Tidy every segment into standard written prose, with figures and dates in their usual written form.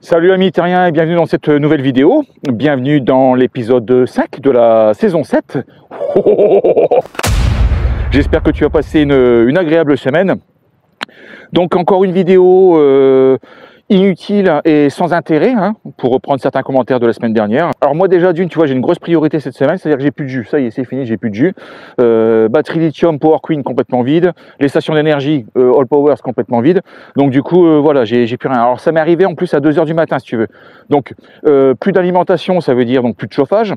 Salut amis terriens et bienvenue dans cette nouvelle vidéo. Bienvenue dans l'épisode 5 de la saison 7. J'espère que tu as passé une agréable semaine. Donc encore une vidéo inutile et sans intérêt, hein, pour reprendre certains commentaires de la semaine dernière. Alors moi déjà d'une, tu vois, j'ai une grosse priorité cette semaine, c'est-à-dire que j'ai plus de jus, ça y est, c'est fini, j'ai plus de jus. Batterie lithium Power Queen complètement vide, les stations d'énergie All Powers complètement vide. Donc du coup, voilà, j'ai plus rien. Alors ça m'est arrivé en plus à 2 h du matin, si tu veux. Donc plus d'alimentation, ça veut dire donc plus de chauffage,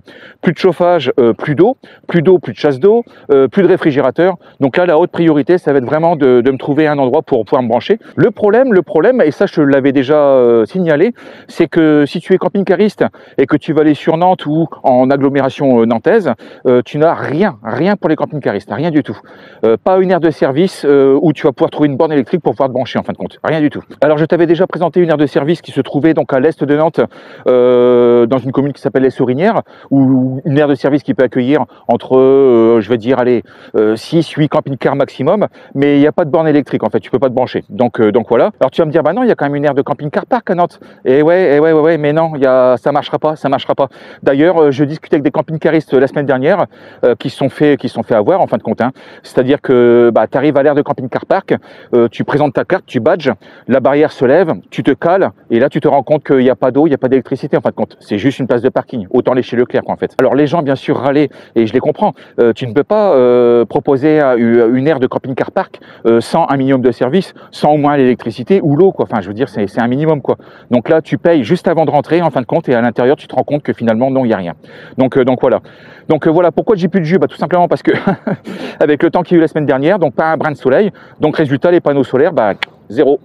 plus d'eau, plus de chasse d'eau, plus de réfrigérateur. Donc là, la haute priorité, ça va être vraiment de me trouver un endroit pour pouvoir me brancher. Le problème, et ça je l'avais déjà signalé, c'est que si tu es camping-cariste et que tu vas aller sur Nantes ou en agglomération nantaise, tu n'as rien pour les camping-caristes, rien du tout. Pas une aire de service où tu vas pouvoir trouver une borne électrique pour pouvoir te brancher en fin de compte, rien du tout. Alors je t'avais déjà présenté une aire de service qui se trouvait donc à l'est de Nantes, dans une commune qui s'appelle les Sorinières, ou une aire de service qui peut accueillir entre, je vais dire, allez, 6-8 camping-cars maximum, mais il n'y a pas de borne électrique en fait, tu peux pas te brancher. Donc voilà. Alors tu vas me dire, bah non, il y a quand même une aire de camping-car park à Nantes. Et ouais, mais non, ça marchera pas. D'ailleurs, je discutais avec des camping-caristes la semaine dernière qui se sont fait avoir en fin de compte. Hein. C'est-à-dire que tu arrives à l'aire de camping-car park, tu présentes ta carte, tu badges, la barrière se lève, tu te cales, et là tu te rends compte qu'il n'y a pas d'eau, il n'y a pas d'électricité en fin de compte. C'est juste une place de parking. Autant aller chez Leclerc quoi, en fait. Alors les gens bien sûr râlaient, et je les comprends. Tu ne peux pas proposer une aire de camping-car park sans un minimum de service, sans au moins l'électricité ou l'eau quoi. Enfin je veux dire c'est un minimum quoi. Donc là tu payes juste avant de rentrer en fin de compte, et à l'intérieur tu te rends compte que finalement non, il n'y a rien. Donc voilà. Donc voilà pourquoi j'ai plus de jus, tout simplement parce que avec le temps qu'il y a eu la semaine dernière, donc pas un brin de soleil, donc résultat les panneaux solaires, zéro.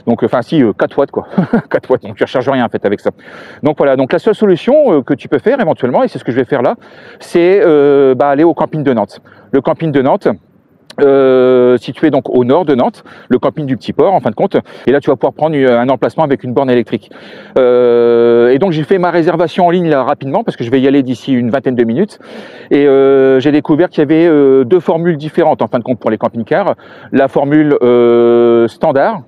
Donc enfin si 4 watts quoi. 4 watts, donc tu ne recharges rien en fait avec ça. Donc voilà, donc la seule solution que tu peux faire éventuellement, et c'est ce que je vais faire là, c'est aller au camping de Nantes. Le camping de Nantes, situé donc au nord de Nantes, le camping du Petit Port en fin de compte, et là tu vas pouvoir prendre un emplacement avec une borne électrique. Et donc j'ai fait ma réservation en ligne là rapidement parce que je vais y aller d'ici une vingtaine de minutes, et j'ai découvert qu'il y avait 2 formules différentes en fin de compte pour les camping-cars. La formule standard,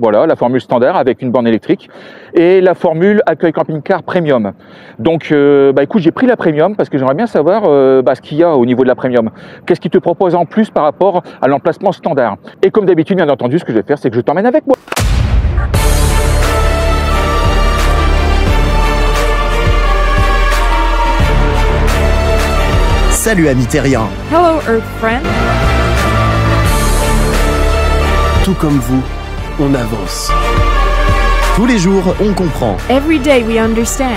voilà, la formule standard avec une borne électrique, et la formule accueil camping-car premium. Donc écoute, j'ai pris la premium parce que j'aimerais bien savoir ce qu'il y a au niveau de la premium. Qu'est-ce qu'ils te proposent en plus par rapport à l'emplacement standard. Et comme d'habitude, bien entendu, ce que je vais faire, c'est que je t'emmène avec moi. Salut amis terriens. Hello Earth friend. Tout comme vous, on avance. Tous les jours, on comprend. Every day we understand.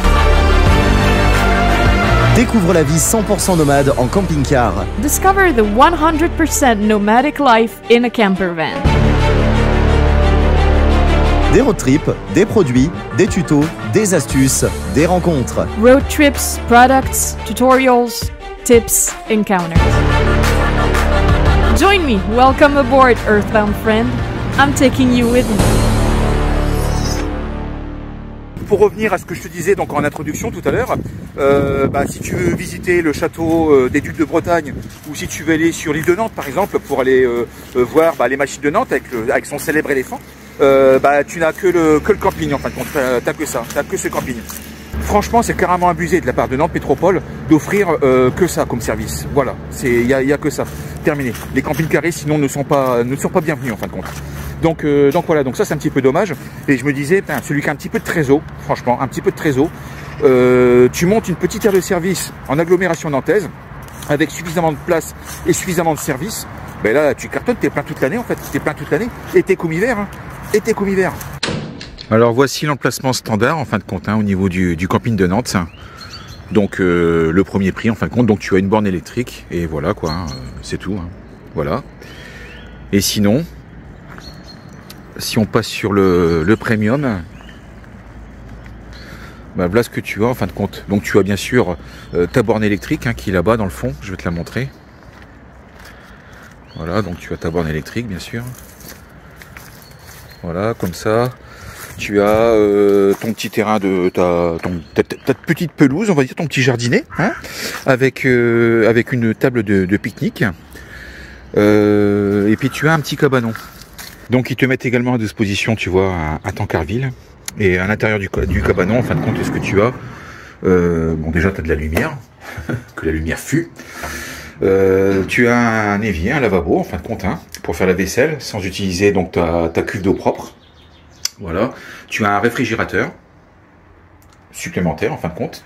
Découvre la vie 100% nomade en camping-car. Discover the 100% nomadic life in a camper van. Des road trips, des produits, des tutos, des astuces, des rencontres. Road trips, products, tutorials, tips, encounters. Join me. Welcome aboard, Earthbound friend. I'm taking you with me. Pour revenir à ce que je te disais donc en introduction tout à l'heure, si tu veux visiter le château des Ducs de Bretagne, ou si tu veux aller sur l'île de Nantes par exemple pour aller voir les machines de Nantes avec son célèbre éléphant, tu n'as que le camping en fin de compte, t'as que ça, t'as que ce camping. Franchement, c'est carrément abusé de la part de Nantes Métropole d'offrir que ça comme service. Voilà, il y a que ça. Terminé. Les camping-caristes sinon ne sont pas bienvenus en fin de compte. Donc voilà, donc ça c'est un petit peu dommage. Et je me disais, celui qui a un petit peu de trésor, franchement, un petit peu de trésor, tu montes une petite aire de service en agglomération nantaise avec suffisamment de place et suffisamment de service. Ben là, tu cartonnes, t'es plein toute l'année en fait, t'es plein toute l'année. Été comme hiver, hein. Été comme hiver. Alors voici l'emplacement standard en fin de compte, au niveau du camping de Nantes. Donc le premier prix en fin de compte, donc tu as une borne électrique et voilà quoi, c'est tout. Voilà. Et sinon, si on passe sur le premium, voilà ce que tu as en fin de compte. Donc tu as bien sûr ta borne électrique qui est là-bas dans le fond, je vais te la montrer. Voilà, donc tu as ta borne électrique bien sûr. Voilà, comme ça. Tu as ton petit terrain ta petite pelouse, on va dire, ton petit jardinet, avec une table de pique-nique. Et puis tu as un petit cabanon. Donc ils te mettent également à disposition, tu vois, un tankerville Et à l'intérieur du cabanon, en fin de compte, ce que tu as, bon déjà tu as de la lumière, que la lumière fut. Tu as un évier, un lavabo en fin de compte, hein, pour faire la vaisselle, sans utiliser donc ta cuve d'eau propre. Voilà. Tu as un réfrigérateur supplémentaire en fin de compte.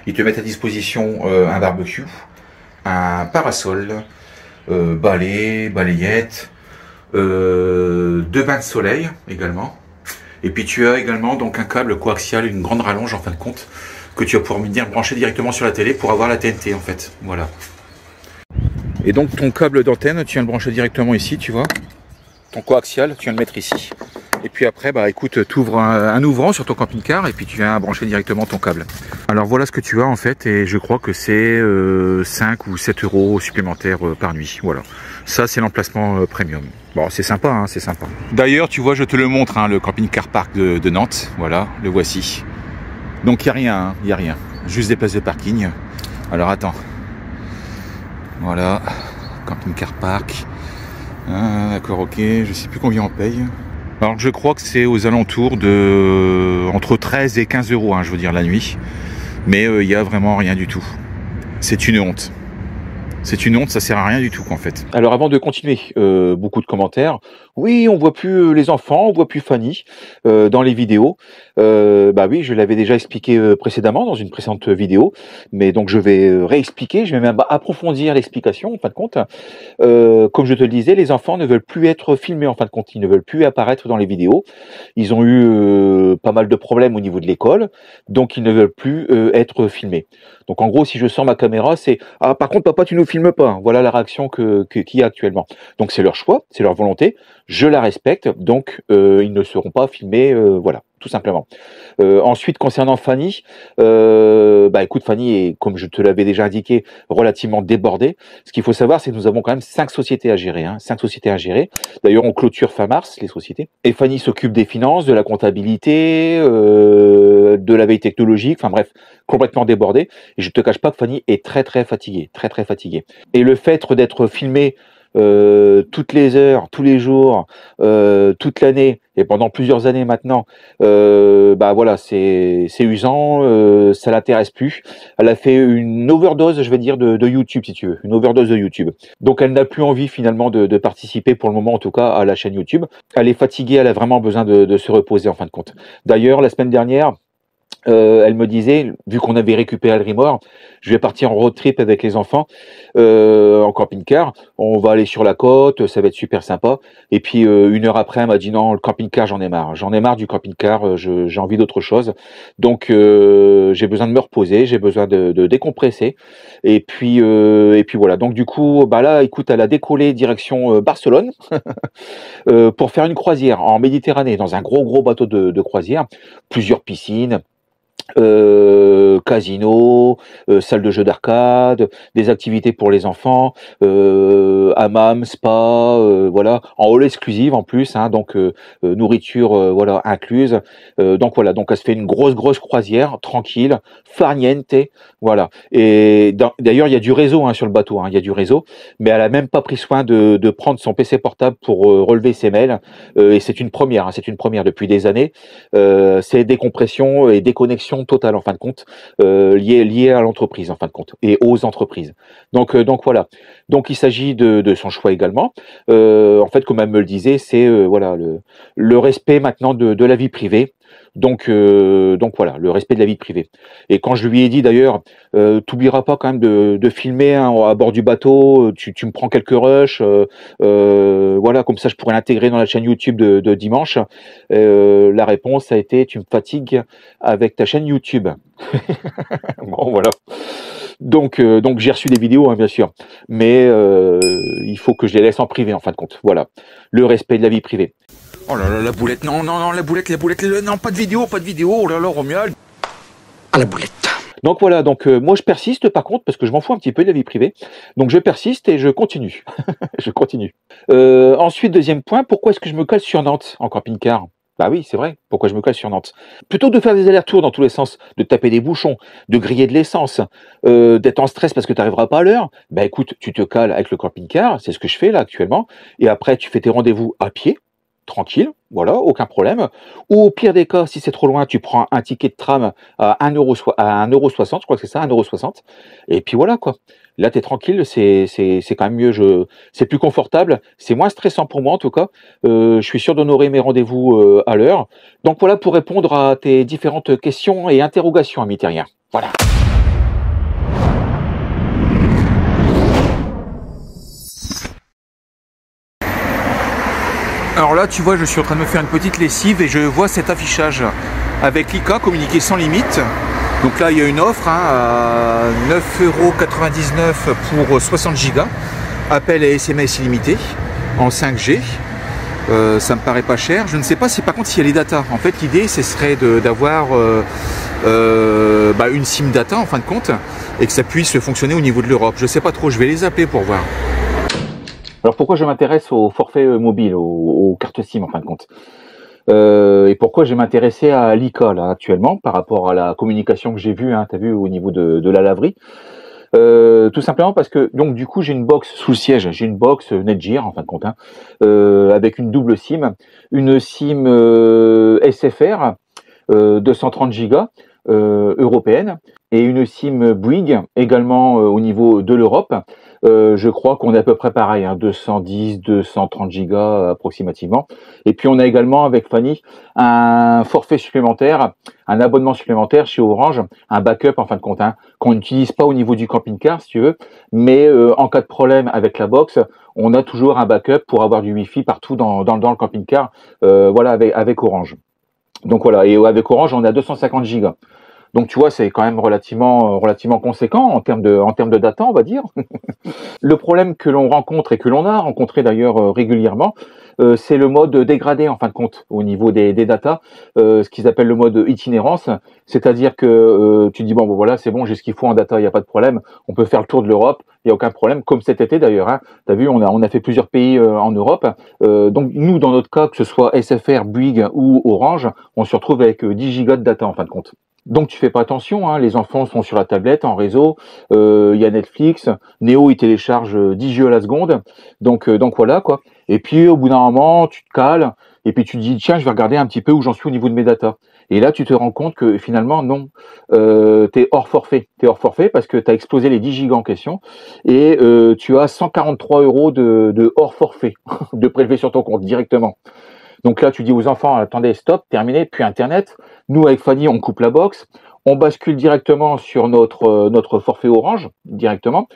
Ils te mettent à disposition un barbecue, un parasol, balai, balayette, 2 bains de soleil également. Et puis tu as également donc un câble coaxial, une grande rallonge en fin de compte, que tu vas pouvoir venir brancher directement sur la télé pour avoir la TNT en fait. Voilà. Et donc ton câble d'antenne, tu viens le brancher directement ici, tu vois. Ton coaxial, tu viens le mettre ici. Et puis après, bah écoute, tu ouvres un ouvrant sur ton camping-car et puis tu viens brancher directement ton câble. Alors voilà ce que tu as en fait, et je crois que c'est 5 ou 7 euros supplémentaires par nuit. Voilà. Ça, c'est l'emplacement premium. Bon, c'est sympa, hein, c'est sympa. D'ailleurs, tu vois, je te le montre, hein, le camping-car park de Nantes. Voilà, le voici. Donc il n'y a rien, hein, il n'y a rien. Juste des places de parking. Alors attends. Voilà, camping-car park. Ah, d'accord, ok, je sais plus combien on paye. Alors je crois que c'est aux alentours de entre 13 et 15 euros, hein, je veux dire, la nuit. Mais il n'y a vraiment rien du tout. C'est une honte. C'est une honte, ça sert à rien du tout en fait. Alors avant de continuer, beaucoup de commentaires. Oui, on voit plus les enfants, on voit plus Fanny dans les vidéos. Bah oui, je l'avais déjà expliqué précédemment dans une précédente vidéo, mais donc je vais réexpliquer, je vais même approfondir l'explication en fin de compte. Comme je te le disais, les enfants ne veulent plus être filmés en fin de compte, ils ne veulent plus apparaître dans les vidéos. Ils ont eu pas mal de problèmes au niveau de l'école, donc ils ne veulent plus être filmés. Donc en gros, si je sors ma caméra, c'est « Ah, par contre, papa, tu nous filmes pas ». Voilà la réaction qu'il y a actuellement. Donc c'est leur choix, c'est leur volonté, je la respecte, donc ils ne seront pas filmés, voilà, tout simplement. Ensuite, concernant Fanny, bah écoute, Fanny est, comme je te l'avais déjà indiqué, relativement débordée. Ce qu'il faut savoir, c'est que nous avons quand même 5 sociétés à gérer, hein, 5 sociétés à gérer. D'ailleurs, on clôture fin mars, les sociétés. Et Fanny s'occupe des finances, de la comptabilité, de la veille technologique, enfin bref, complètement débordée. Et je te cache pas que Fanny est très fatiguée, très fatiguée. Et le fait d'être filmée toutes les heures, tous les jours, toute l'année et pendant plusieurs années maintenant, bah voilà, c'est usant, ça l'intéresse plus. Elle a fait une overdose, je vais dire, de YouTube, si tu veux, une overdose de YouTube. Donc elle n'a plus envie finalement de participer pour le moment, en tout cas, à la chaîne YouTube. Elle est fatiguée, elle a vraiment besoin de se reposer en fin de compte. D'ailleurs, la semaine dernière, elle me disait, vu qu'on avait récupéré le Grimoire, je vais partir en road trip avec les enfants en camping-car. On va aller sur la côte, ça va être super sympa. Et puis 1 heure après, elle m'a dit non, le camping-car, j'en ai marre. J'en ai marre du camping-car, j'ai envie d'autre chose. Donc j'ai besoin de me reposer, j'ai besoin de décompresser. Et puis voilà. Donc du coup, bah là, écoute, elle a décollé direction Barcelone pour faire une croisière en Méditerranée, dans un gros bateau de croisière, plusieurs piscines. Casino, salle de jeux d'arcade, des activités pour les enfants, hammam, spa, voilà, en all exclusive en plus, hein, donc nourriture voilà incluse. Donc voilà, donc elle se fait une grosse croisière tranquille, farniente, voilà. Et d'ailleurs il y a du réseau hein, sur le bateau, hein, il y a du réseau, mais elle a même pas pris soin de prendre son PC portable pour relever ses mails. Et c'est une première, hein, c'est une première depuis des années. C'est décompression et déconnexion totale en fin de compte, liée à l'entreprise en fin de compte et aux entreprises. Donc voilà. Donc il s'agit de son choix également. En fait, comme elle me le disait, c'est voilà le respect maintenant de la vie privée. Donc voilà, le respect de la vie privée. Et quand je lui ai dit d'ailleurs, t'oublieras pas quand même de filmer hein, à bord du bateau, tu me prends quelques rushs, voilà, comme ça je pourrais l'intégrer dans la chaîne YouTube de dimanche. La réponse a été, tu me fatigues avec ta chaîne YouTube. Bon voilà. Donc j'ai reçu des vidéos hein, bien sûr, mais il faut que je les laisse en privé en fin de compte. Voilà, le respect de la vie privée. Oh là là, la boulette, non, la boulette, non, pas de vidéo, oh là là, Romuald. À la boulette. Donc voilà, donc moi je persiste par contre, parce que je m'en fous un petit peu de la vie privée, donc je persiste et je continue, je continue. Ensuite, deuxième point, pourquoi est-ce que je me cale sur Nantes en camping-car? Bah oui, c'est vrai, pourquoi je me cale sur Nantes? Plutôt que de faire des allers-retours dans tous les sens, de taper des bouchons, de griller de l'essence, d'être en stress parce que tu n'arriveras pas à l'heure, bah écoute, tu te cales avec le camping-car, c'est ce que je fais là actuellement, et après tu fais tes rendez-vous à pied, tranquille, voilà, aucun problème. Ou au pire des cas, si c'est trop loin, tu prends un ticket de tram à 1,60 €, je crois que c'est ça, 1,60 €. Et puis voilà quoi. Là, tu es tranquille, c'est quand même mieux, c'est plus confortable, c'est moins stressant pour moi en tout cas. Je suis sûr d'honorer mes rendez-vous à l'heure. Donc voilà pour répondre à tes différentes questions et interrogations, ami terrien. Voilà. Alors là, tu vois, je suis en train de me faire une petite lessive et je vois cet affichage avec Lyka, communiqué sans limite. Donc là, il y a une offre à 9,99 € pour 60 Go. Appel et SMS illimité en 5G. Ça me paraît pas cher. Je ne sais pas si par contre s'il y a les datas. En fait, l'idée, ce serait d'avoir une SIM data en fin de compte et que ça puisse fonctionner au niveau de l'Europe. Je sais pas trop, je vais les appeler pour voir. Alors pourquoi je m'intéresse au forfait mobile, aux cartes SIM en fin de compte, et pourquoi je vais m'intéresser à Lyka là actuellement par rapport à la communication que j'ai vue, hein, tu as vu au niveau de la laverie. Tout simplement parce que donc du coup j'ai une box sous le siège, j'ai une box Netgear en fin de compte, hein, avec une double SIM, une SIM SFR 230 Go européenne et une SIM Bouygues également au niveau de l'Europe. Je crois qu'on est à peu près pareil, hein, 210-230 Go approximativement. Et puis on a également avec Fanny un forfait supplémentaire, un abonnement supplémentaire chez Orange, un backup en fin de compte, hein, qu'on n'utilise pas au niveau du camping-car si tu veux, mais en cas de problème avec la box, on a toujours un backup pour avoir du Wi-Fi partout dans le camping-car, voilà, avec Orange. Donc voilà, et avec Orange on est à 250 Go. Donc tu vois, c'est quand même relativement conséquent en termes de data, on va dire. Le problème que l'on rencontre et que l'on a rencontré d'ailleurs régulièrement, c'est le mode dégradé en fin de compte au niveau des datas, ce qu'ils appellent le mode itinérance, c'est-à-dire que tu dis bon voilà, c'est bon, j'ai ce qu'il faut en data, il n'y a pas de problème, on peut faire le tour de l'Europe, il n'y a aucun problème, comme cet été d'ailleurs, hein. Tu as vu, on a fait plusieurs pays en Europe, donc nous dans notre cas, que ce soit SFR, Bouygues ou Orange, on se retrouve avec 10 gigas de data en fin de compte. Donc tu fais pas attention, hein, les enfants sont sur la tablette en réseau, il y a Netflix, Néo il télécharge 10 jeux à la seconde, donc voilà quoi. Et puis au bout d'un moment tu te cales et puis tu te dis tiens je vais regarder un petit peu où j'en suis au niveau de mes datas. Et là tu te rends compte que finalement non, t'es hors forfait parce que tu as explosé les 10 gigas en question et tu as 143 € de hors forfait de prélevé sur ton compte directement. Donc là, tu dis aux enfants, attendez, stop, terminé, puis Internet. Nous, avec Fanny, on coupe la box, on bascule directement sur notre forfait Orange, directement,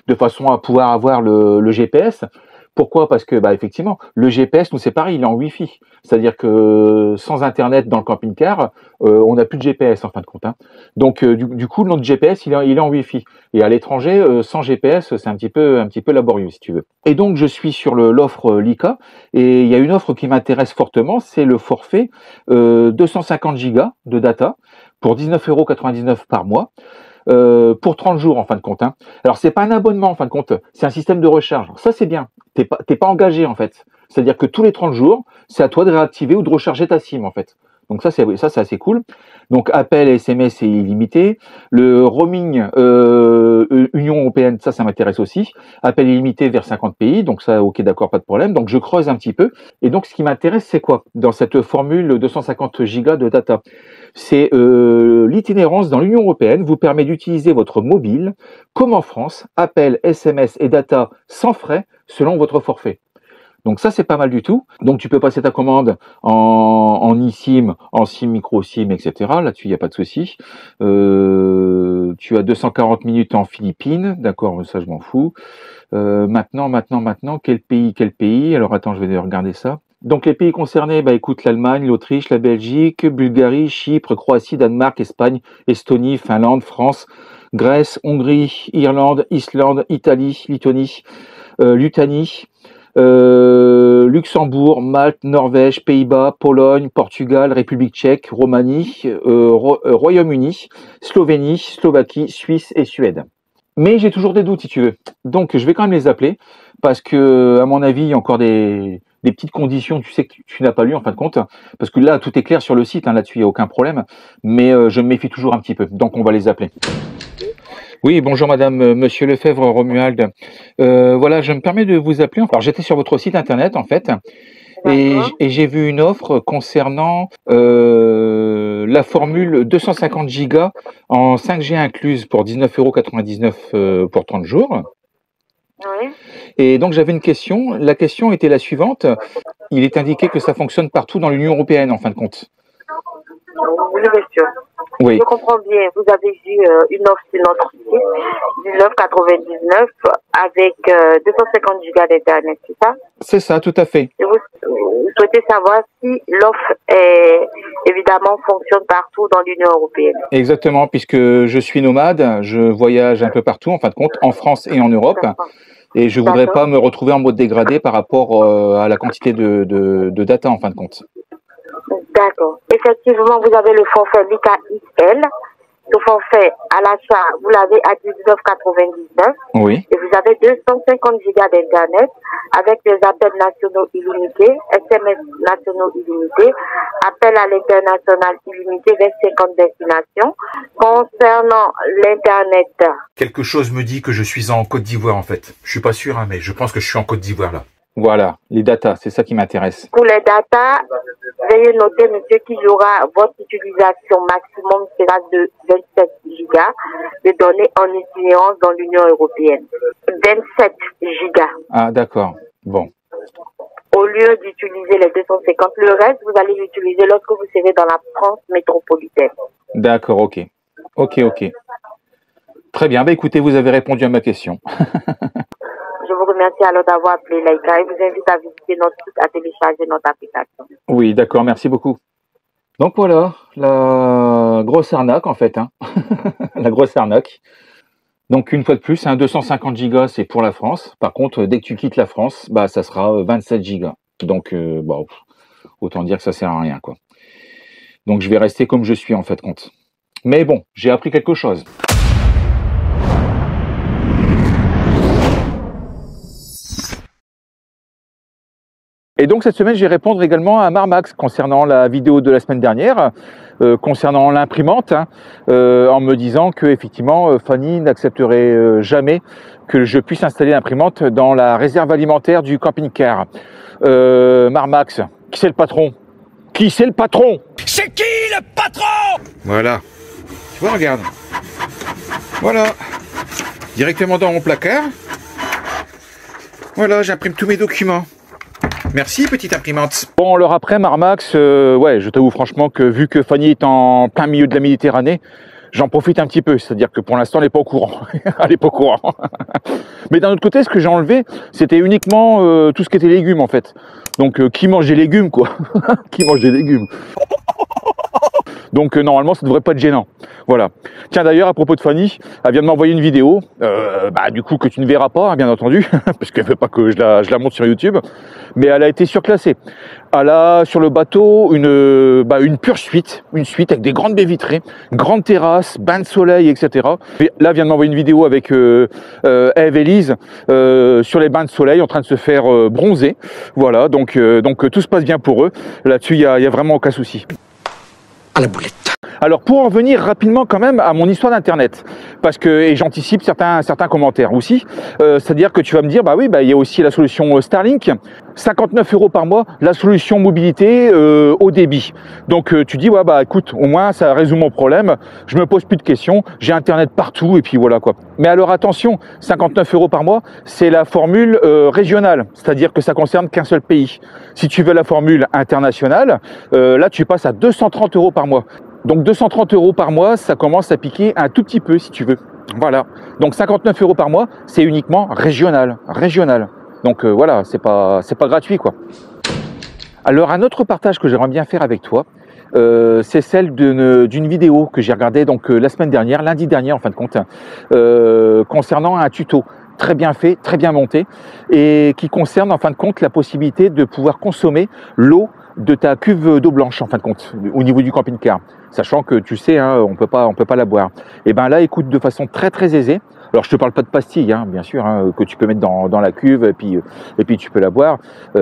de façon à pouvoir avoir le GPS. Pourquoi? Parce que, effectivement, le GPS, nous, c'est pareil, il est en Wi-Fi. C'est-à-dire que sans Internet dans le camping-car, on n'a plus de GPS, en fin de compte, hein. Donc, du coup, notre GPS, il est en Wi-Fi. Et à l'étranger, sans GPS, c'est un petit peu laborieux, si tu veux. Et donc, je suis sur l'offre Lyka, et il y a une offre qui m'intéresse fortement, c'est le forfait 250 Go de data pour 19,99 € par mois. Pour 30 jours en fin de compte, hein. Alors c'est pas un abonnement en fin de compte, c'est un système de recharge. Ça c'est bien, t'es pas engagé en fait. C'est-à-dire que tous les 30 jours, c'est à toi de réactiver ou de recharger ta SIM en fait. Donc ça c'est assez cool. Donc appel et SMS c'est illimité. Le roaming Union européenne, ça m'intéresse aussi. Appel illimité vers 50 pays, donc ça ok d'accord, pas de problème. Donc je creuse un petit peu. Et donc ce qui m'intéresse c'est quoi dans cette formule 250 Go de data? C'est l'itinérance dans l'Union européenne vous permet d'utiliser votre mobile comme en France, appel, SMS et data sans frais selon votre forfait. Donc ça c'est pas mal du tout. Donc tu peux passer ta commande en eSIM, en SIM, micro SIM, etc. Là-dessus il n'y a pas de souci. Tu as 240 minutes en Philippines, d'accord, ça je m'en fous. Maintenant, quel pays? Alors attends, je vais regarder ça. Donc les pays concernés, écoute, l'Allemagne, l'Autriche, la Belgique, Bulgarie, Chypre, Croatie, Danemark, Espagne, Estonie, Finlande, France, Grèce, Hongrie, Irlande, Islande, Italie, Lettonie, Lituanie, Luxembourg, Malte, Norvège, Pays-Bas, Pologne, Portugal, République tchèque, Roumanie, Royaume-Uni, Slovénie, Slovaquie, Suisse et Suède. Mais j'ai toujours des doutes si tu veux. Donc je vais quand même les appeler parce que à mon avis il y a encore des petites conditions, tu sais, que tu n'as pas lu en fin de compte, parce que là tout est clair sur le site, hein, là-dessus il n'y a aucun problème, mais je me méfie toujours un petit peu, donc on va les appeler. Oui, bonjour madame, monsieur Lefebvre Romuald. Voilà, je me permets de vous appeler. Alors j'étais sur votre site internet en fait, Et j'ai vu une offre concernant la formule 250 Go en 5G incluse pour 19,99 € pour 30 jours. Oui. Et donc j'avais une question. La question était la suivante. Il est indiqué que ça fonctionne partout dans l'Union européenne en fin de compte. Oui, monsieur. Oui. Je comprends bien. Vous avez vu une offre sur notre site, 19,99 avec 250 Go d'Internet, c'est ça? C'est ça, tout à fait. Et vous souhaitez savoir si l'offre évidemment fonctionne partout dans l'Union européenne. Exactement, puisque je suis nomade, je voyage un peu partout en fin de compte, en France et en Europe. Et je voudrais pas me retrouver en mode dégradé par rapport à la quantité de data en fin de compte. D'accord. Effectivement, vous avez le forfait MICA-XL. Ce forfait à l'achat, vous l'avez à 19,99. Oui. Et vous avez 250 Go d'Internet avec les appels nationaux illimités, SMS nationaux illimités, appels à l'international illimité vers 50 destinations. Concernant l'Internet. Quelque chose me dit que je suis en Côte d'Ivoire en fait. Je suis pas sûr, hein, mais je pense que je suis en Côte d'Ivoire là. Voilà, les datas, c'est ça qui m'intéresse. Pour les datas, veuillez noter, monsieur, qu'il y aura votre utilisation maximum sera de 27 gigas de données en itinérance dans l'Union européenne. 27 gigas. Ah, d'accord. Bon. Au lieu d'utiliser les 250, le reste, vous allez l'utiliser lorsque vous serez dans la France métropolitaine. D'accord, ok. Ok. Très bien, bah écoutez, vous avez répondu à ma question. Je vous remercie alors d'avoir appelé Laïka et vous invite à visiter notre site, à télécharger notre application. Oui, d'accord, merci beaucoup. Donc voilà, la grosse arnaque en fait, hein. La grosse arnaque. Donc une fois de plus, 250 Go c'est pour la France. Par contre, dès que tu quittes la France, bah ça sera 27 Go. Donc bon, autant dire que ça sert à rien quoi. Donc je vais rester comme je suis en fait compte. Mais bon, j'ai appris quelque chose. Et donc cette semaine, je vais répondre également à Marmax concernant la vidéo de la semaine dernière, concernant l'imprimante, hein, en me disant que effectivement Fanny n'accepterait jamais que je puisse installer l'imprimante dans la réserve alimentaire du camping-car. Marmax, qui c'est le patron? Qui c'est le patron? C'est qui le patron? Voilà. Tu vois, regarde. Voilà. Directement dans mon placard. Voilà, j'imprime tous mes documents. Merci, petite imprimante. Bon, alors après, Marmax, ouais, je t'avoue franchement que vu que Fanny est en plein milieu de la Méditerranée, j'en profite un petit peu. C'est-à-dire que pour l'instant, elle n'est pas au courant. Elle n'est pas au courant. Mais d'un autre côté, ce que j'ai enlevé, c'était uniquement tout ce qui était légumes, en fait. Donc, qui mange des légumes, quoi? Qui mange des légumes? Donc normalement ça devrait pas être gênant. Voilà. Tiens d'ailleurs à propos de Fanny, elle vient de m'envoyer une vidéo, du coup que tu ne verras pas hein, bien entendu, parce qu'elle veut pas que je la monte sur YouTube, mais elle a été surclassée. Elle a sur le bateau une pure suite, une suite avec des grandes baies vitrées, grande terrasse, bain de soleil, etc. Et là elle vient de m'envoyer une vidéo avec Eve et Lise sur les bains de soleil en train de se faire bronzer. Voilà, donc tout se passe bien pour eux. Là-dessus il y a vraiment aucun souci. À la boulette. Alors pour en revenir rapidement quand même à mon histoire d'internet, parce que, et j'anticipe certains commentaires aussi, c'est-à-dire que tu vas me dire, bah oui, il y a aussi la solution Starlink, 59 € par mois, la solution mobilité haut débit. Donc tu dis, ouais écoute, au moins ça résout mon problème, je me pose plus de questions, j'ai internet partout et puis voilà quoi. Mais alors attention, 59 € par mois, c'est la formule régionale, c'est-à-dire que ça concerne qu'un seul pays. Si tu veux la formule internationale, là tu passes à 230 € par mois. Donc 230 € par mois, ça commence à piquer un tout petit peu si tu veux. Voilà. Donc 59 € par mois, c'est uniquement régional. Donc voilà, c'est pas gratuit quoi. Alors un autre partage que j'aimerais bien faire avec toi, c'est celle d'une vidéo que j'ai regardée donc la semaine dernière, lundi dernier en fin de compte, concernant un tuto très bien fait, très bien monté, et qui concerne en fin de compte la possibilité de pouvoir consommer l'eau de ta cuve d'eau blanche en fin de compte au niveau du camping-car, sachant que tu sais on peut pas la boire. Et ben là écoute, de façon très aisée, Alors je te parle pas de pastilles, hein, bien sûr, hein, que tu peux mettre dans la cuve et puis tu peux la boire.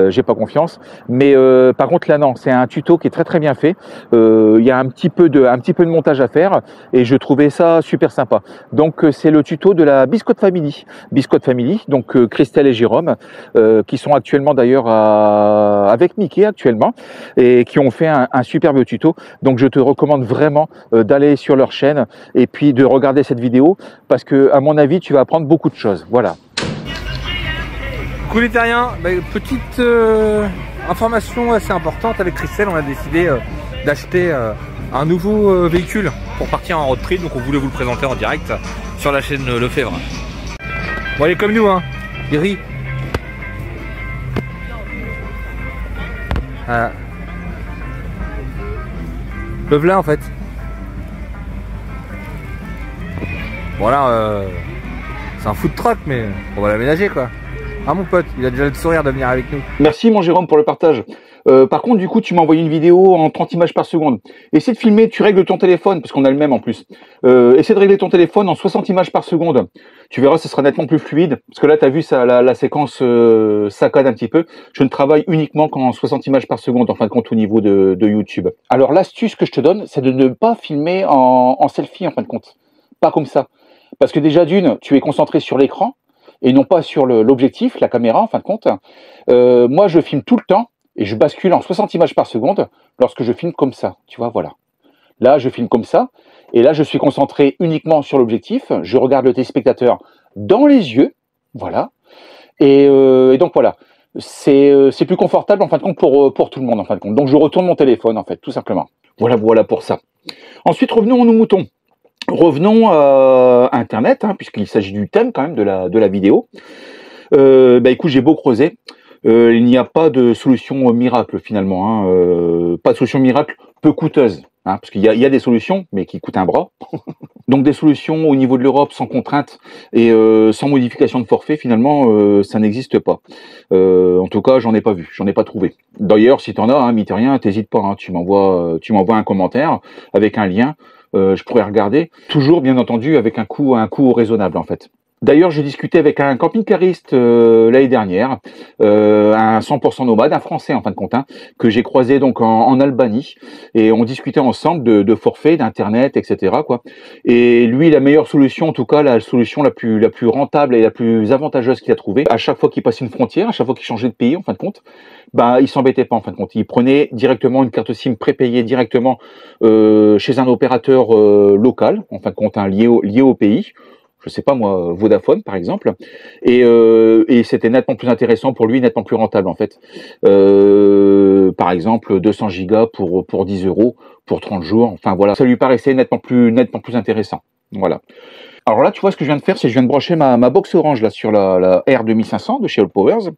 J'ai pas confiance. Mais par contre là non, c'est un tuto qui est très très bien fait. Il y a un petit peu de montage à faire et je trouvais ça super sympa. Donc c'est le tuto de la Biscotte Family. Biscotte Family, donc Christelle et Jérôme, qui sont actuellement d'ailleurs avec Mickey actuellement et qui ont fait un superbe tuto. Donc je te recommande vraiment d'aller sur leur chaîne et puis de regarder cette vidéo parce que à mon avis tu vas apprendre beaucoup de choses. Voilà. Coucou les terriens, petite information assez importante avec Christelle, on a décidé d'acheter un nouveau véhicule pour partir en road trip, donc on voulait vous le présenter en direct sur la chaîne Lefebvre. Bon, il est comme nous, hein, il rit. Le voilà en fait. Voilà, c'est un food truck, mais on va l'aménager quoi. Ah mon pote, il a déjà le sourire de venir avec nous. Merci mon Jérôme pour le partage. Par contre, du coup, tu m'as envoyé une vidéo en 30 images par seconde. Essaie de filmer, tu règles ton téléphone, parce qu'on a le même en plus. Essaie de régler ton téléphone en 60 images par seconde. Tu verras, ce sera nettement plus fluide. Parce que là, tu as vu, ça, la séquence saccade un petit peu. Je ne travaille uniquement qu'en 60 images par seconde, en fin de compte, au niveau de YouTube. Alors, l'astuce que je te donne, c'est de ne pas filmer en selfie, en fin de compte. Pas comme ça. Parce que déjà, d'une, tu es concentré sur l'écran, et non pas sur l'objectif, la caméra, en fin de compte. Moi, je filme tout le temps, et je bascule en 60 images par seconde lorsque je filme comme ça, tu vois, voilà. Là, je filme comme ça, et là, je suis concentré uniquement sur l'objectif, je regarde le téléspectateur dans les yeux, voilà, et donc voilà, c'est plus confortable, en fin de compte, pour tout le monde, en fin de compte. Donc, je retourne mon téléphone, en fait, tout simplement. Voilà pour ça. Ensuite, revenons à nos moutons. Revenons à Internet, hein, puisqu'il s'agit du thème, quand même, de la vidéo. Écoute, j'ai beau creuser, il n'y a pas de solution miracle finalement, hein, pas de solution miracle peu coûteuse, hein, parce qu'il y a des solutions, mais qui coûtent un bras. Donc des solutions au niveau de l'Europe sans contrainte et sans modification de forfait, finalement, ça n'existe pas. En tout cas, j'en ai pas vu, j'en ai pas trouvé. D'ailleurs, si tu en as, hein, mine de rien, t'hésites pas, hein, tu m'envoies un commentaire avec un lien, je pourrais regarder. Toujours, bien entendu, avec un coût raisonnable en fait. D'ailleurs, je discutais avec un camping-cariste l'année dernière, un 100% nomade, un Français en fin de compte, hein, que j'ai croisé donc en Albanie, et on discutait ensemble de forfaits, d'internet, etc. quoi. Et lui, la meilleure solution, en tout cas la solution la plus rentable et la plus avantageuse qu'il a trouvée, à chaque fois qu'il passait une frontière, à chaque fois qu'il changeait de pays, en fin de compte, il s'embêtait pas en fin de compte. Il prenait directement une carte SIM prépayée directement chez un opérateur local, en fin de compte, hein, lié au pays. Je sais pas moi, Vodafone par exemple, et c'était nettement plus intéressant pour lui, nettement plus rentable en fait. Par exemple 200 gigas pour 10 € pour 30 jours, enfin voilà, ça lui paraissait nettement plus intéressant. Voilà. Alors là, tu vois, ce que je viens de faire, c'est que je viens de brancher ma box Orange là sur la R2500 de chez All Powers,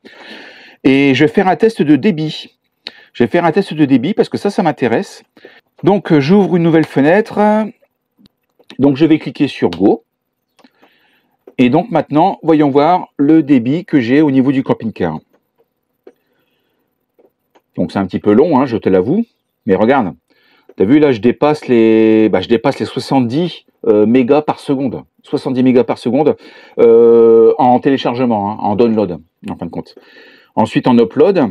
et je vais faire un test de débit. Je vais faire un test de débit parce que ça m'intéresse. Donc j'ouvre une nouvelle fenêtre, donc je vais cliquer sur Go. Et donc maintenant, voyons voir le débit que j'ai au niveau du camping-car. Donc c'est un petit peu long, hein, je te l'avoue. Mais regarde, tu as vu là, je dépasse les 70 mégas par seconde. 70 mégas par seconde en téléchargement, hein, en download, en fin de compte. Ensuite en upload,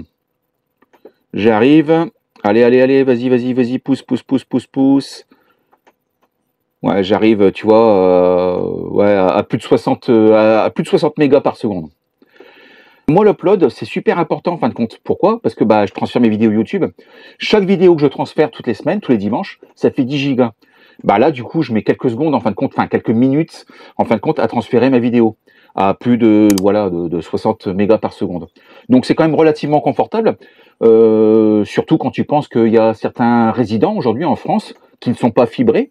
j'arrive. Allez, vas-y, pousse. Ouais, j'arrive, tu vois, à plus de 60 mégas par seconde. Moi, l'upload, c'est super important en fin de compte. Pourquoi? Parce que je transfère mes vidéos YouTube. Chaque vidéo que je transfère toutes les semaines, tous les dimanches, ça fait 10 gigas. Là, du coup, je mets quelques secondes en fin de compte, enfin quelques minutes en fin de compte à transférer ma vidéo à plus de 60 mégas par seconde. Donc c'est quand même relativement confortable, surtout quand tu penses qu'il y a certains résidents aujourd'hui en France qui ne sont pas fibrés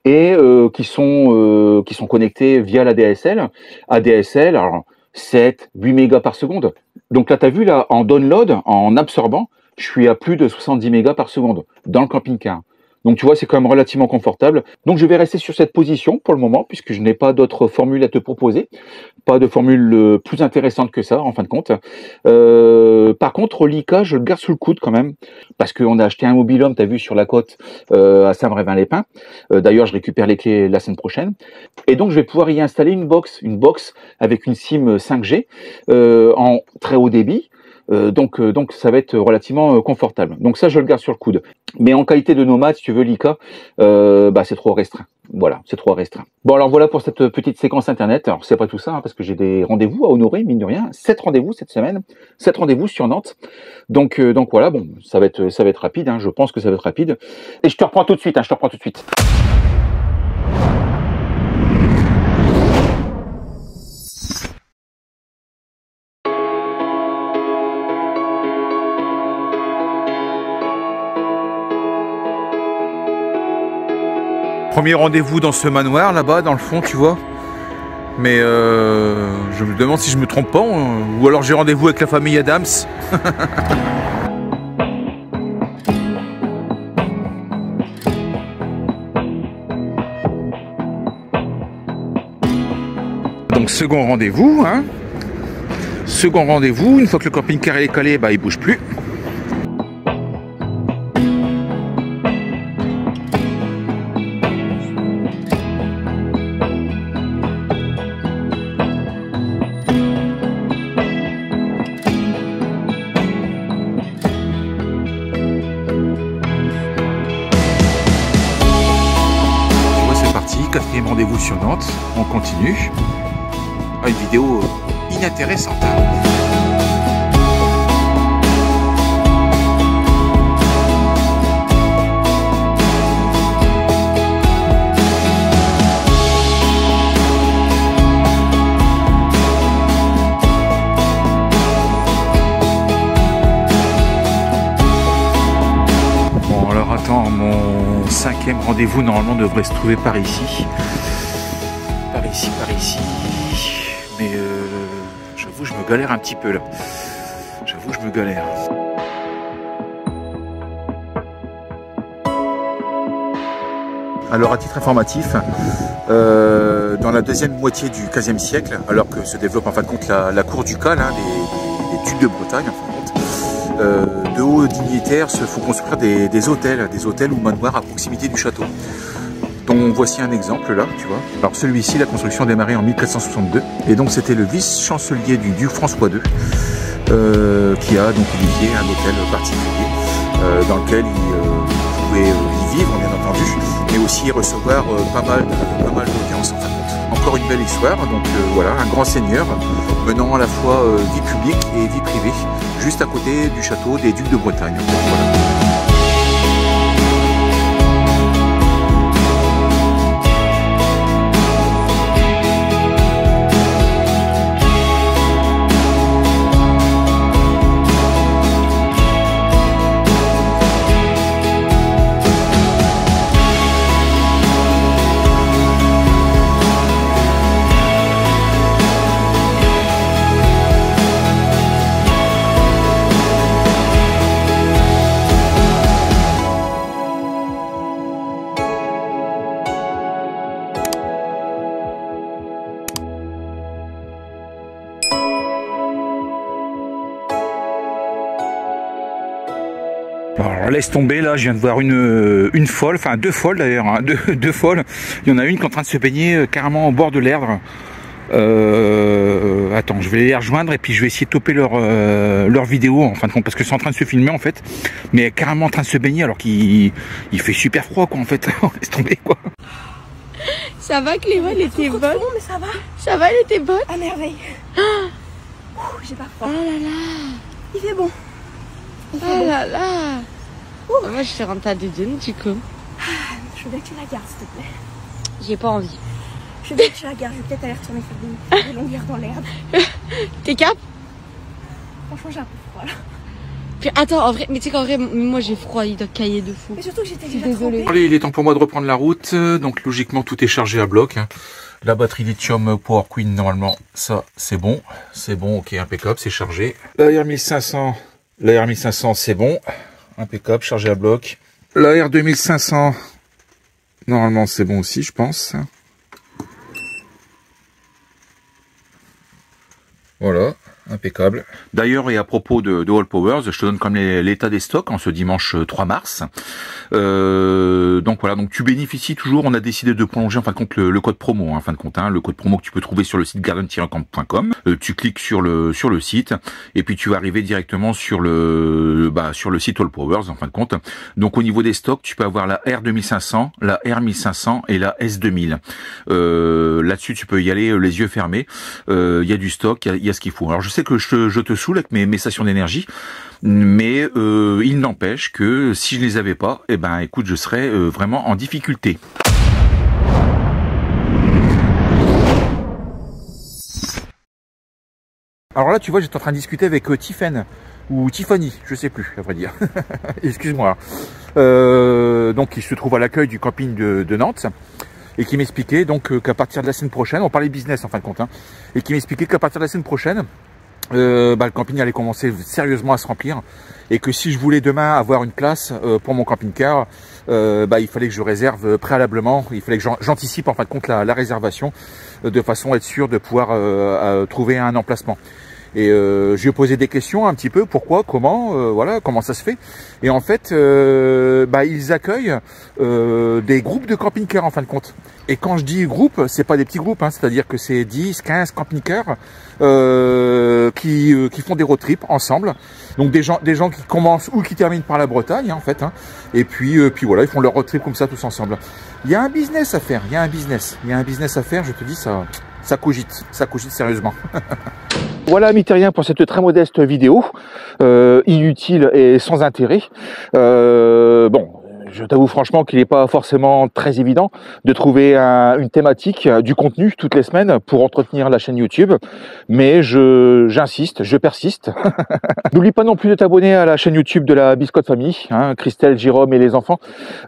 et qui sont connectés via la DSL, ADSL, alors 7, 8 mégas par seconde. Donc là, tu as vu, là, en download, en absorbant, je suis à plus de 70 mégas par seconde dans le camping-car. Donc tu vois, c'est quand même relativement confortable. Donc je vais rester sur cette position pour le moment, puisque je n'ai pas d'autres formules à te proposer. Pas de formule plus intéressante que ça, en fin de compte. Par contre, l'ICA, je le garde sous le coude quand même, parce qu'on a acheté un mobil-home, tu as vu, sur la côte à Saint-Brévin-les-Pins. D'ailleurs, je récupère les clés la semaine prochaine. Et donc, je vais pouvoir y installer une box avec une SIM 5G en très haut débit. Donc ça va être relativement confortable. Donc ça, je le garde sur le coude. Mais en qualité de nomade, si tu veux, l'ICA, c'est trop restreint. Voilà, c'est trop restreint. Bon, alors voilà pour cette petite séquence internet. Alors c'est pas tout ça, hein, parce que j'ai des rendez-vous à honorer, mine de rien. 7 rendez-vous cette semaine, 7 rendez-vous sur Nantes. Donc voilà, bon, ça va être rapide, hein, je pense que ça va être rapide. Et je te reprends tout de suite, Premier rendez-vous dans ce manoir là-bas, dans le fond, tu vois. Mais je me demande si je me trompe pas, ou alors j'ai rendez-vous avec la famille Adams. Donc second rendez-vous, hein. Second rendez-vous, une fois que le camping-car est calé, il bouge plus. Quatrième rendez-vous sur Nantes, on continue. Une vidéo inintéressante. Bon, alors attends, mon 5e rendez-vous normalement devrait se trouver par ici. Par ici. Mais j'avoue, je me galère un petit peu là. J'avoue, je me galère. Alors, à titre informatif, dans la deuxième moitié du XVe siècle, alors que se développe en fin de compte la cour ducale, hein, les ducs de Bretagne, en fin de compte, de hauts dignitaires se font construire des hôtels ou manoirs à proximité du château. Donc voici un exemple là, tu vois. Alors celui-ci, la construction a démarré en 1462, et donc c'était le vice-chancelier du duc François II qui a donc édifié un hôtel particulier dans lequel il pouvait y vivre, bien entendu, mais aussi recevoir pas mal d'audiences en fin de compte. Encore une belle histoire, donc voilà, un grand seigneur menant à la fois vie publique et vie privée, juste à côté du château des ducs de Bretagne. Donc, voilà. Alors laisse tomber, là je viens de voir une folle, enfin deux folles d'ailleurs, hein, deux folles. Il y en a une qui est en train de se baigner carrément au bord de l'Erdre. Attends, je vais les rejoindre et puis je vais essayer de toper leur vidéo en fin de compte, parce que c'est en train de se filmer en fait, mais carrément en train de se baigner alors qu'il fait super froid quoi en fait. Laisse tomber quoi. Ça va Clément, elle était bonne. Mais ça va. Ça va, elle était bonne. À merveille. J'ai pas froid. Oh là là. Il fait bon. Oh là là. Moi je te rentre ta dédaine du coup. Je veux bien que tu la gardes s'il te plaît. J'ai pas envie. Je veux bien que tu la gardes, je vais peut-être aller retourner faire des longueurs dans l'herbe. T'es cap? Franchement j'ai un peu froid là. Puis attends, en vrai, mais tu sais qu'en vrai, moi j'ai froid, il doit cailler de fou. Mais surtout que j'étais déjà désolée. Allez, il est temps pour moi de reprendre la route, donc logiquement tout est chargé à bloc. La batterie lithium Power Queen, normalement, ça c'est bon, ok, impeccable, c'est chargé. L'AR 1500, c'est bon, impeccable, chargé à bloc. La R2500, normalement c'est bon aussi, je pense. Voilà, impeccable. D'ailleurs, et à propos de All Powers, je te donne comme l'état des stocks en ce dimanche 3 mars. Donc voilà, donc tu bénéficies toujours, on a décidé de prolonger en fin de compte le code promo, en fin de compte, le code promo que tu peux trouver sur le site garden-camp.com. Tu cliques sur le site et puis tu vas arriver directement sur le site All Powers en fin de compte. Donc au niveau des stocks, tu peux avoir la R2500, la R1500 et la S2000. Là-dessus, tu peux y aller les yeux fermés. Il y a du stock, il y a ce qu'il faut. Alors je sais que je te saoule avec mes stations d'énergie, mais il n'empêche que si je les avais pas, eh ben écoute, je serais vraiment en difficulté. Alors là, tu vois, j'étais en train de discuter avec Tiffen ou Tiffany, je sais plus, à vrai dire. Excuse-moi. Donc, il se trouve à l'accueil du camping de Nantes et qui m'expliquait donc qu'à partir de la semaine prochaine, on parlait business en fin de compte, et qui m'expliquait qu'à partir de la semaine prochaine, le camping allait commencer sérieusement à se remplir et que si je voulais demain avoir une place pour mon camping-car, il fallait que je réserve préalablement, il fallait que j'anticipe en fin de compte la réservation de façon à être sûr de pouvoir trouver un emplacement. Et je lui ai posé des questions un petit peu, pourquoi, comment, voilà, comment ça se fait. Et en fait, ils accueillent des groupes de camping-cars en fin de compte. Et quand je dis groupe, c'est pas des petits groupes, c'est-à-dire que c'est 10, 15 camping-cars qui font des road trips ensemble. Donc des gens qui commencent ou qui terminent par la Bretagne en fait. Et puis voilà, ils font leur road trip comme ça tous ensemble. Il y a un business à faire, il y a un business à faire, je te dis, ça cogite sérieusement. Voilà, amis terriens, pour cette très modeste vidéo, inutile et sans intérêt. Je t'avoue franchement qu'il n'est pas forcément très évident de trouver une thématique, du contenu toutes les semaines pour entretenir la chaîne YouTube. Mais j'insiste, je persiste. N'oublie pas non plus de t'abonner à la chaîne YouTube de la Biscotte Famille, Christelle, Jérôme et les enfants.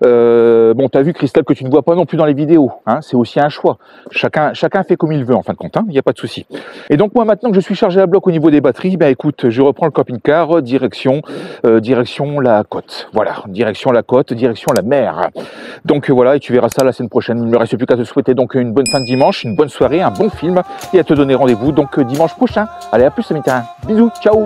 T'as vu Christelle que tu ne vois pas non plus dans les vidéos. C'est aussi un choix. Chacun fait comme il veut en fin de compte. Il n'y a pas de souci. Et donc moi maintenant que je suis chargé à bloc au niveau des batteries, écoute, je reprends le camping-car, direction la côte. Voilà, direction la côte, direction la mer. Donc voilà, et tu verras ça la semaine prochaine. Il ne me reste plus qu'à te souhaiter donc une bonne fin de dimanche, une bonne soirée, un bon film et à te donner rendez-vous donc dimanche prochain. Allez, à plus, amis terrain. Bisous, ciao.